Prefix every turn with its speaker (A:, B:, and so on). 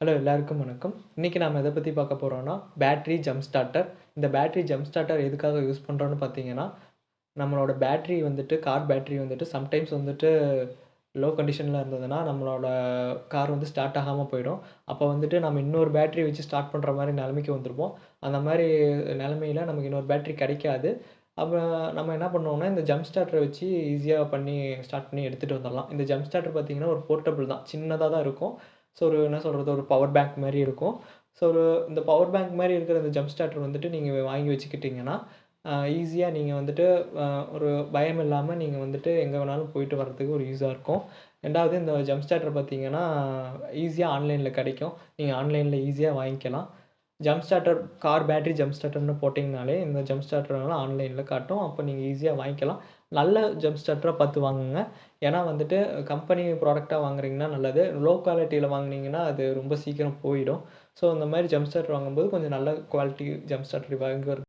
A: Hello எல்லாருக்கும் வணக்கம். இன்னைக்கு நாம எத பத்தி பார்க்க போறோம்னா, பேட்டரி ஜம்ப் ஸ்டார்ட்டர். இந்த பேட்டரி ஜம்ப் ஸ்டார்ட்டர் எதுக்காக யூஸ் பண்றோம்னு பார்த்தீங்கன்னா, நம்மளோட பேட்டரி வந்துட்டு கார் பேட்டரி வந்துட்டு சம்டைம்ஸ் வந்துட்டு லோ கண்டிஷன்ல இருந்ததுன்னா, நம்மளோட கார் வந்து ஸ்டார்ட் ஆகாம போயிடும். அப்போ வந்துட்டு நம்ம இன்னொரு பேட்டரி வச்சு ஸ்டார்ட் பண்ற மாரி நெலைமைக்கு வந்துருப்போம். அந்த மாரி நெலைமையில நமக்கு இன்னொரு பேட்டரி கெடைக்காது. அப்ப நம்ம என்ன பண்ணுவோம்னா, இந்த ஜம்ப் ஸ்டார்ட்டர வச்சு ஈஸியா ஸ்டார்ட் பண்ணி எடுத்துட்டு வந்துரலாம். இந்த ஜம்ப் ஸ்டார்ட்டர் பார்த்தீங்கன்னா, ஒரு போர்ட்டபிள் தான். சின்னதா தான் இருக்கும். ஸோ, ஒரு என்ன சொல்றது, ஒரு பவர் பேங்க் மாரி இருக்கும். ஸோ, இந்த பவர் பேங்க் மாரி இருக்கிற இந்த ஜம்ப் ஸ்டார்ட்டர் வந்துட்டு நீங்க வாங்கி வச்சுக்கிட்டீங்கன்னா, ஈஸியா நீங்க வந்துட்டு அ ஒரு பயம் இல்லாம நீங்க வந்துட்டு எங்க வேணாலும் போயிட்டு வரதுக்கு ஒரு யூஸா இருக்கும். 2வது இந்த ஜம்ப் ஸ்டார்ட்டர் பார்த்தீங்கன்னா, ஈஸியா ஆன்லைன்ல கெடைக்கும். நீங்க ஆன்லைன்ல ஈஸியா வாங்கிக்கலாம். Jump starter car battery jump ஸ்டார்ட்டர்ன்னு போட்டிங்கனாலே, இந்த ஜம்ப் ஸ்டார்ட்டர்லாம் ஆன்லைன்ல காட்டும். அப்போ நீங்க ஈஸியா வாங்கிக்கலாம். நல்ல ஜம்ப் ஸ்டார்ட்டரா பார்த்து வாங்குங்க. ஏன்னா வந்துட்டு கம்பெனி ப்ராடக்ட்டா வாங்குறீங்கன்னா நல்லது. லோ குவாலிட்டில வாங்குனீங்கன்னா, அது ரொம்ப சீக்கிரம் போயிடும். ஸோ இந்த மாரி ஜம்ப் ஸ்டார்ட்டர் வாங்கும்போது கொஞ்சம் நல்ல குவாலிட்டி ஜம்ப் ஸ்டார்ட்டர் வாங்குறது